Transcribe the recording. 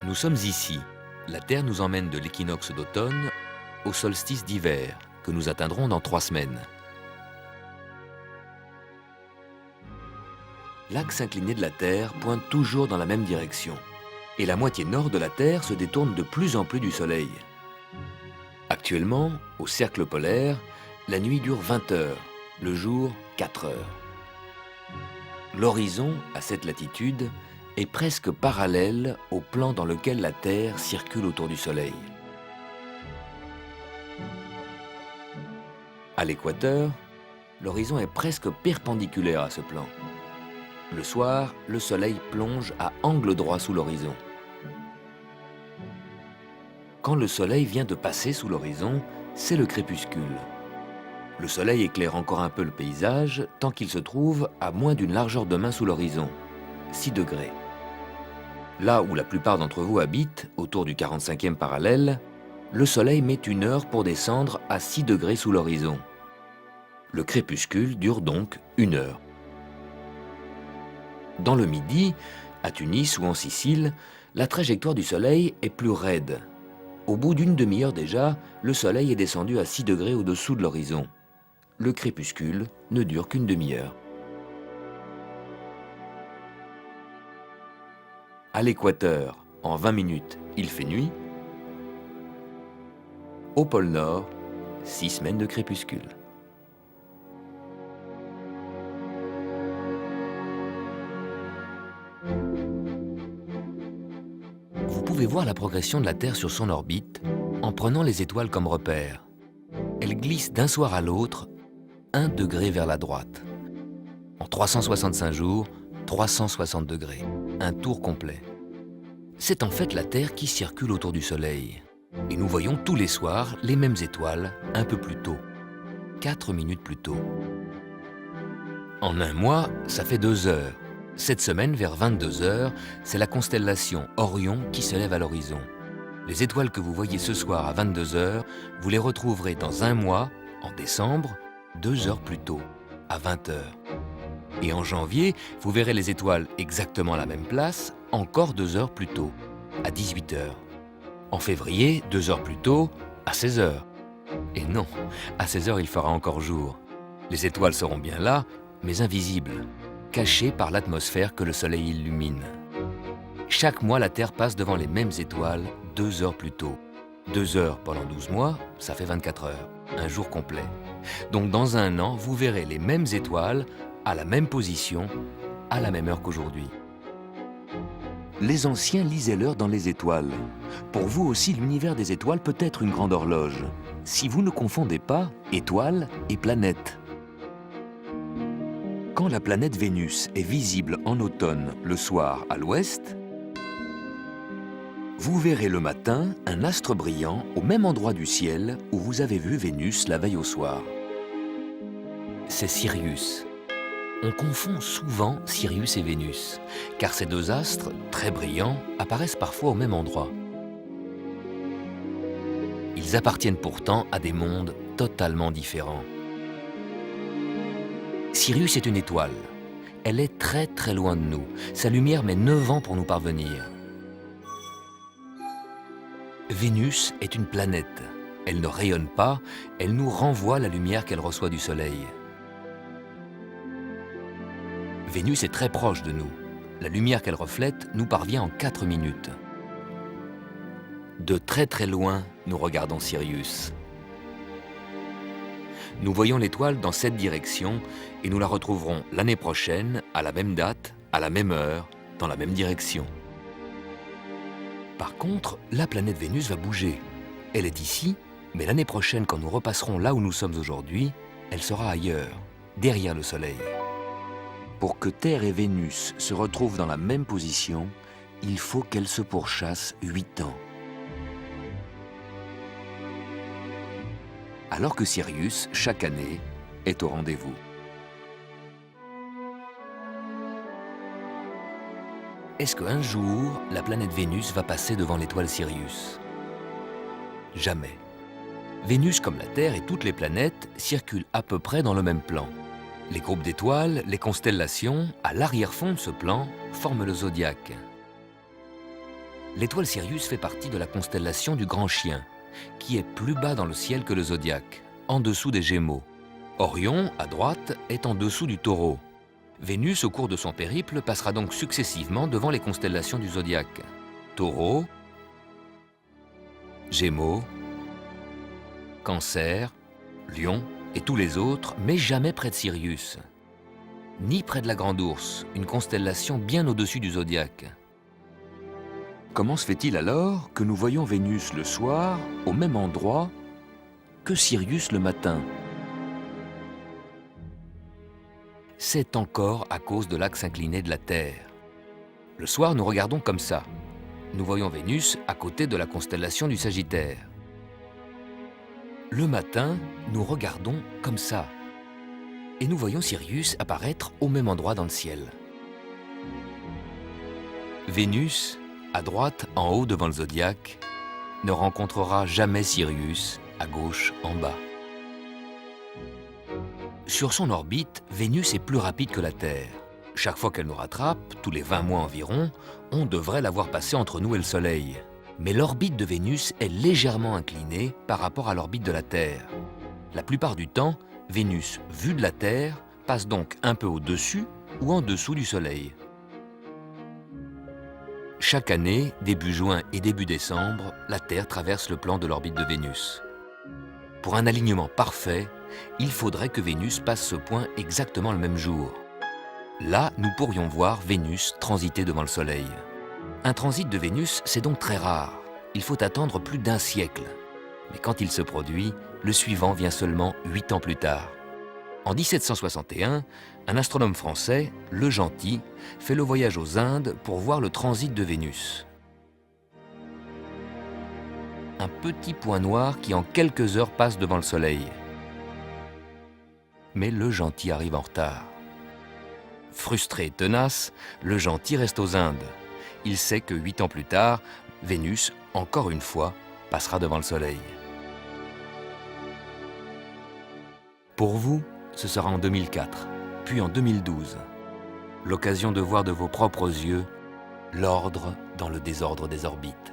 Nous sommes ici. La Terre nous emmène de l'équinoxe d'automne au solstice d'hiver, que nous atteindrons dans 3 semaines. L'axe incliné de la Terre pointe toujours dans la même direction. Et la moitié nord de la Terre se détourne de plus en plus du Soleil. Actuellement, au cercle polaire, la nuit dure 20 heures, le jour 4 heures. L'horizon, à cette latitude, est presque parallèle au plan dans lequel la Terre circule autour du Soleil. À l'équateur, l'horizon est presque perpendiculaire à ce plan. Le soir, le Soleil plonge à angle droit sous l'horizon. Quand le Soleil vient de passer sous l'horizon, c'est le crépuscule. Le Soleil éclaire encore un peu le paysage tant qu'il se trouve à moins d'une largeur de main sous l'horizon, 6 degrés. Là où la plupart d'entre vous habitent, autour du 45e parallèle, le Soleil met 1 heure pour descendre à 6 degrés sous l'horizon. Le crépuscule dure donc 1 heure. Dans le Midi, à Tunis ou en Sicile, la trajectoire du Soleil est plus raide. Au bout d'une demi-heure déjà, le Soleil est descendu à 6 degrés au-dessous de l'horizon. Le crépuscule ne dure qu'une demi-heure. À l'équateur, en 20 minutes, il fait nuit. Au pôle Nord, 6 semaines de crépuscule. Vous pouvez voir la progression de la Terre sur son orbite en prenant les étoiles comme repère. Elles glissent d'un soir à l'autre 1 degré vers la droite. En 365 jours, 360 degrés. Un tour complet. C'est en fait la Terre qui circule autour du Soleil. Et nous voyons tous les soirs les mêmes étoiles un peu plus tôt. 4 minutes plus tôt. En un mois, ça fait 2 heures. Cette semaine, vers 22 heures, c'est la constellation Orion qui se lève à l'horizon. Les étoiles que vous voyez ce soir à 22 heures, vous les retrouverez dans un mois, en décembre, 2 heures plus tôt, à 20 heures. Et en janvier, vous verrez les étoiles exactement à la même place, encore 2 heures plus tôt, à 18 heures. En février, 2 heures plus tôt, à 16 heures. Et non, à 16 heures, il fera encore jour. Les étoiles seront bien là, mais invisibles, cachées par l'atmosphère que le Soleil illumine. Chaque mois, la Terre passe devant les mêmes étoiles 2 heures plus tôt. 2 heures pendant 12 mois, ça fait 24 heures, un jour complet. Donc dans un an, vous verrez les mêmes étoiles, à la même position, à la même heure qu'aujourd'hui. Les anciens lisaient l'heure dans les étoiles. Pour vous aussi, l'univers des étoiles peut être une grande horloge. Si vous ne confondez pas étoiles et planètes. Quand la planète Vénus est visible en automne le soir à l'ouest, vous verrez le matin un astre brillant au même endroit du ciel où vous avez vu Vénus la veille au soir. C'est Sirius. On confond souvent Sirius et Vénus, car ces 2 astres, très brillants, apparaissent parfois au même endroit. Ils appartiennent pourtant à des mondes totalement différents. Sirius est une étoile. Elle est très très loin de nous. Sa lumière met 9 ans pour nous parvenir. Vénus est une planète. Elle ne rayonne pas, elle nous renvoie la lumière qu'elle reçoit du Soleil. Vénus est très proche de nous. La lumière qu'elle reflète nous parvient en 4 minutes. De très très loin, nous regardons Sirius. Nous voyons l'étoile dans cette direction et nous la retrouverons l'année prochaine, à la même date, à la même heure, dans la même direction. Par contre, la planète Vénus va bouger. Elle est ici, mais l'année prochaine, quand nous repasserons là où nous sommes aujourd'hui, elle sera ailleurs, derrière le Soleil. Pour que Terre et Vénus se retrouvent dans la même position, il faut qu'elles se pourchassent 8 ans. Alors que Sirius, chaque année, est au rendez-vous. Est-ce qu'un jour, la planète Vénus va passer devant l'étoile Sirius? Jamais. Vénus, comme la Terre et toutes les planètes, circulent à peu près dans le même plan. Les groupes d'étoiles, les constellations, à l'arrière-fond de ce plan, forment le zodiaque. L'étoile Sirius fait partie de la constellation du Grand Chien, qui est plus bas dans le ciel que le zodiaque, en dessous des Gémeaux. Orion, à droite, est en dessous du Taureau. Vénus, au cours de son périple, passera donc successivement devant les constellations du zodiaque. Taureau, Gémeaux, Cancer, Lion et tous les autres, mais jamais près de Sirius. Ni près de la Grande Ourse, une constellation bien au-dessus du zodiaque. Comment se fait-il alors que nous voyons Vénus le soir, au même endroit, que Sirius le matin? C'est encore à cause de l'axe incliné de la Terre. Le soir, nous regardons comme ça. Nous voyons Vénus à côté de la constellation du Sagittaire. Le matin, nous regardons comme ça. Et nous voyons Sirius apparaître au même endroit dans le ciel. Vénus, à droite, en haut devant le zodiaque, ne rencontrera jamais Sirius, à gauche, en bas. Sur son orbite, Vénus est plus rapide que la Terre. Chaque fois qu'elle nous rattrape, tous les 20 mois environ, on devrait la voir passer entre nous et le Soleil. Mais l'orbite de Vénus est légèrement inclinée par rapport à l'orbite de la Terre. La plupart du temps, Vénus, vue de la Terre, passe donc un peu au-dessus ou en dessous du Soleil. Chaque année, début juin et début décembre, la Terre traverse le plan de l'orbite de Vénus. Pour un alignement parfait, il faudrait que Vénus passe ce point exactement le même jour. Là, nous pourrions voir Vénus transiter devant le Soleil. Un transit de Vénus, c'est donc très rare. Il faut attendre plus d'1 siècle. Mais quand il se produit, le suivant vient seulement 8 ans plus tard. En 1761, un astronome français, Le Gentil, fait le voyage aux Indes pour voir le transit de Vénus. Un petit point noir qui en quelques heures passe devant le Soleil. Mais Le Gentil arrive en retard. Frustré et tenace, Le Gentil reste aux Indes. Il sait que 8 ans plus tard, Vénus, encore une fois, passera devant le Soleil. Pour vous, ce sera en 2004, puis en 2012. L'occasion de voir de vos propres yeux l'ordre dans le désordre des orbites.